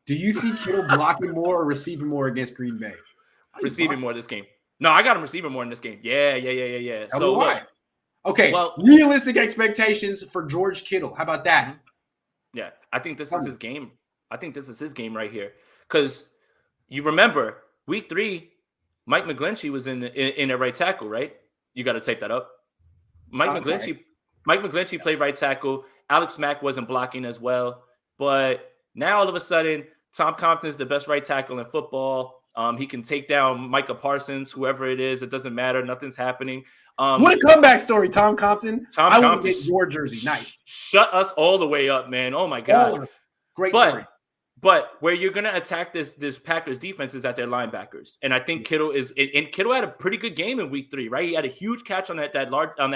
Do you see Kittle blocking more or receiving more against Green Bay? Receiving more this game. No, I got him receiving more in this game. Yeah. Tell me why. Look, okay, well, realistic expectations for George Kittle. How about that? Mm-hmm. Yeah, I think this is his game. I think this is his game right here. Because you remember, week 3, Mike McGlinchey was in at right tackle, right? You got to tape that up. Mike McGlinchey played right tackle. Alex Mack wasn't blocking as well. But now all of a sudden, Tom Compton's the best right tackle in football. He can take down Micah Parsons, whoever it is. It doesn't matter. Nothing's happening. What a comeback story, Tom Compton. I want to get your jersey. Nice. Shut us all the way up, man. Oh, my God. Great story. But where you're going to attack this Packers defense is at their linebackers. And I think Kittle had a pretty good game in week 3, right? He had a huge catch on that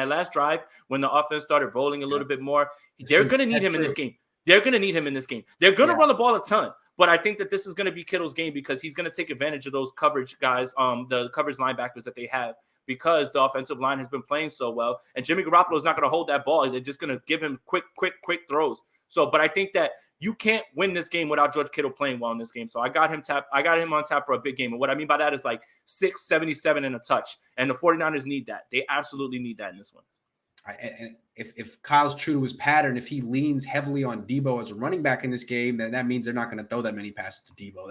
last drive when the offense started rolling a little bit more. They're going to need him in this game. They're going to run the ball a ton. But I think that this is going to be Kittle's game because he's going to take advantage of those coverage guys, the coverage linebackers that they have, because the offensive line has been playing so well. And Jimmy Garoppolo is not going to hold that ball. They're just going to give him quick throws. But I think that you can't win this game without George Kittle playing well in this game. So I got him on tap for a big game. And what I mean by that is like 677 and a touch. And the 49ers need that. They absolutely need that in this one. And if Kyle's true to his pattern, if he leans heavily on Debo as a running back in this game, then that means they're not going to throw that many passes to Debo.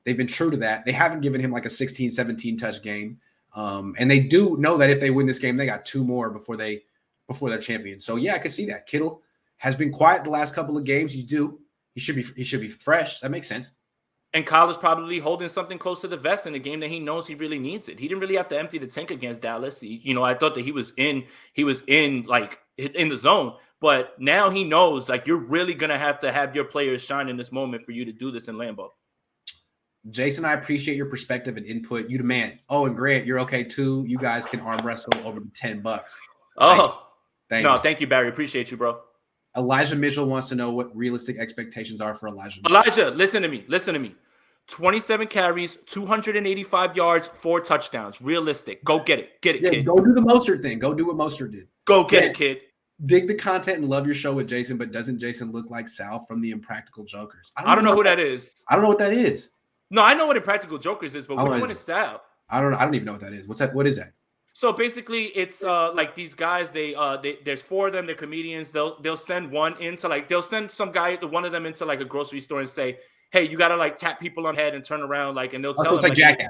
They've been true to that. They haven't given him like a 16, 17 touch game. And they do know that if they win this game, they got 2 more before they're champions. So yeah, I can see that. Kittle has been quiet the last couple of games. He should be fresh. That makes sense. And Kyle is probably holding something close to the vest in a game that he knows he really needs it. He didn't really have to empty the tank against Dallas. I thought that he was in the zone, but now he knows like you're really going to have your players shine in this moment for you to do this in Lambeau. Jason, I appreciate your perspective and input. You the man. Oh, and Grant, you're okay too. You guys can arm wrestle over the $10. Oh, thank you, Barry. Appreciate you, bro. Elijah Mitchell wants to know what realistic expectations are for Elijah Mitchell. Elijah, listen to me. 27 carries, 285 yards, 4 touchdowns. Realistic. Go get it. Get it, kid. Go do the Mostert thing. Go do what Mostert did. Go get it, kid. Dig the content and love your show with Jason, but doesn't Jason look like Sal from the Impractical Jokers? I don't know who that is. I don't know what that is. No, I know what Impractical Jokers is, but which one is Sal? I don't know. I don't even know what that is. What's that? What is that? So basically, it's like these guys. There's 4 of them. They're comedians. They'll send one into they'll send one of them into like a grocery store and say, hey, you got to like tap people on the head and turn around and they'll tell them. It's like Jackass.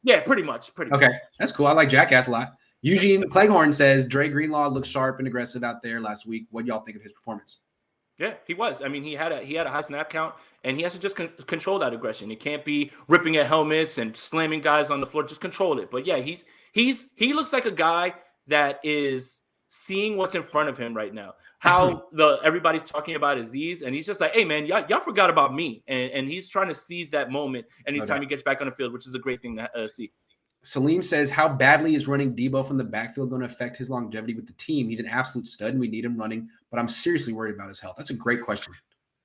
Yeah, pretty much. Okay, that's cool. I like Jackass a lot. Eugene Cleghorn says Dre Greenlaw looked sharp and aggressive out there last week. What do y'all think of his performance? Yeah, he was. I mean, he had a high snap count, and he has to just control that aggression. It can't be ripping at helmets and slamming guys on the floor. Just control it. But yeah, he looks like a guy that is seeing what's in front of him right now. How everybody's talking about Aziz, and he's just like, hey man, y'all forgot about me, and he's trying to seize that moment anytime he gets back on the field, which is a great thing to see. Salim says, how badly is running Debo from the backfield going to affect his longevity with the team? He's an absolute stud, and we need him running, but I'm seriously worried about his health. That's a great question.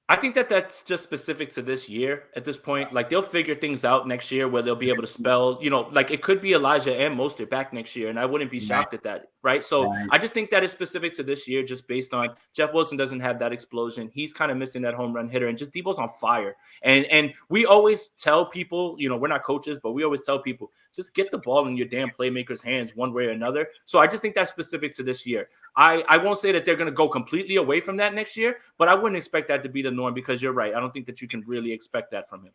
I think that's just specific to this year at this point. Like, they'll figure things out next year where they'll be able to spell, like it could be Elijah and Mostert back next year, and I wouldn't be shocked at that, right? So I just think that is specific to this year just based on Jeff Wilson doesn't have that explosion. He's kind of missing that home run hitter, and just Debo's on fire. And we always tell people, we're not coaches, but we always tell people, just get the ball in your damn playmakers' hands one way or another. So I just think that's specific to this year. I won't say that they're going to go completely away from that next year, but I wouldn't expect that to be the norm because you're right. I don't think that you can really expect that from him.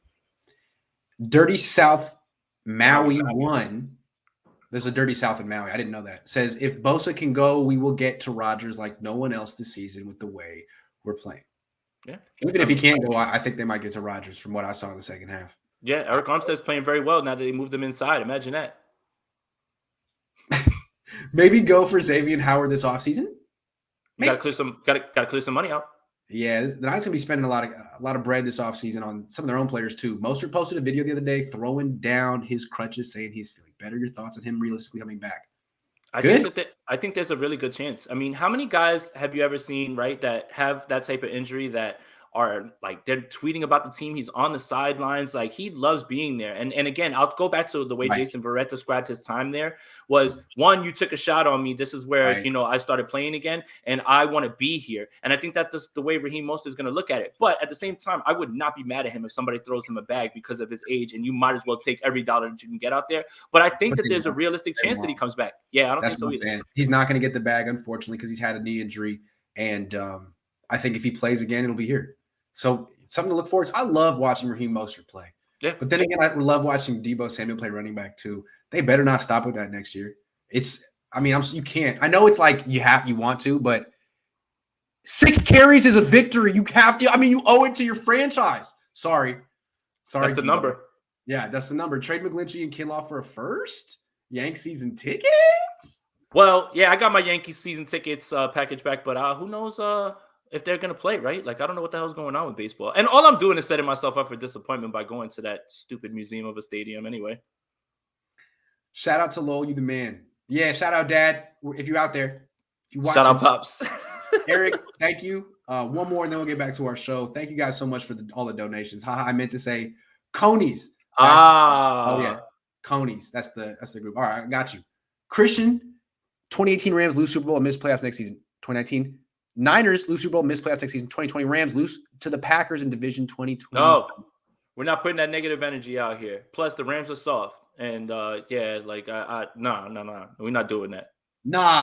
Dirty South Maui 1. There's a Dirty South in Maui. I didn't know that. Says, if Bosa can go, we will get to Rodgers like no one else this season with the way we're playing. Yeah. Even if he can't go, I think they might get to Rodgers from what I saw in the second half. Yeah, Eric Armstead's playing very well now that they moved him inside. Imagine that. Maybe go for Xavier Howard this offseason. Got to clear some money out. Yeah, the Knights gonna be spending a lot of bread this offseason on some of their own players too. Mostert posted a video the other day throwing down his crutches, saying he's feeling better. Your thoughts on him realistically coming back? I think there's a really good chance. I mean, how many guys have you ever seen, right, that have that type of injury that are like they're tweeting about the team. He's on the sidelines. Like he loves being there. And again, I'll go back to the way Jason Verrett described his time there was one, you took a shot on me. This is where, you know, I started playing again and I want to be here. And I think that's the way Raheem Mostert is going to look at it. But at the same time, I would not be mad at him if somebody throws him a bag because of his age and you might as well take every dollar that you can get out there. But I think that there's a realistic chance that he comes back. Yeah, I don't think so either. He's not going to get the bag, unfortunately, because he's had a knee injury. And I think if he plays again, it'll be here. So something to look forward to. I love watching Raheem Mostert play. Yeah. But then again, I love watching Deebo Samuel play running back too. They better not stop with that next year. You can't. I know it's like you want to, but 6 carries is a victory. You have to. I mean, you owe it to your franchise. Sorry. That's the number. Yeah, that's the number. Trade McGlinchey and Kinlaw for a first. Yanks season tickets. Well, yeah, I got my Yankees season tickets package back, but who knows if they're going to play, right? Like, I don't know what the hell's going on with baseball. And all I'm doing is setting myself up for disappointment by going to that stupid museum of a stadium anyway. Shout out to Lowell, you the man. Yeah, shout out, Dad, if you're out there. If you shout out, Pops. Eric, thank you. One more, and then we'll get back to our show. Thank you guys so much for all the donations. I meant to say Conies. Oh, yeah. Conies. That's the group. All right, I got you. Christian, 2018 Rams lose Super Bowl and miss playoffs next season. 2019 Niners lose Super Bowl, miss playoffs next season. 2020 Rams lose to the Packers in division 2020. No, we're not putting that negative energy out here. Plus, the Rams are soft. And, no. We're not doing that. Nah.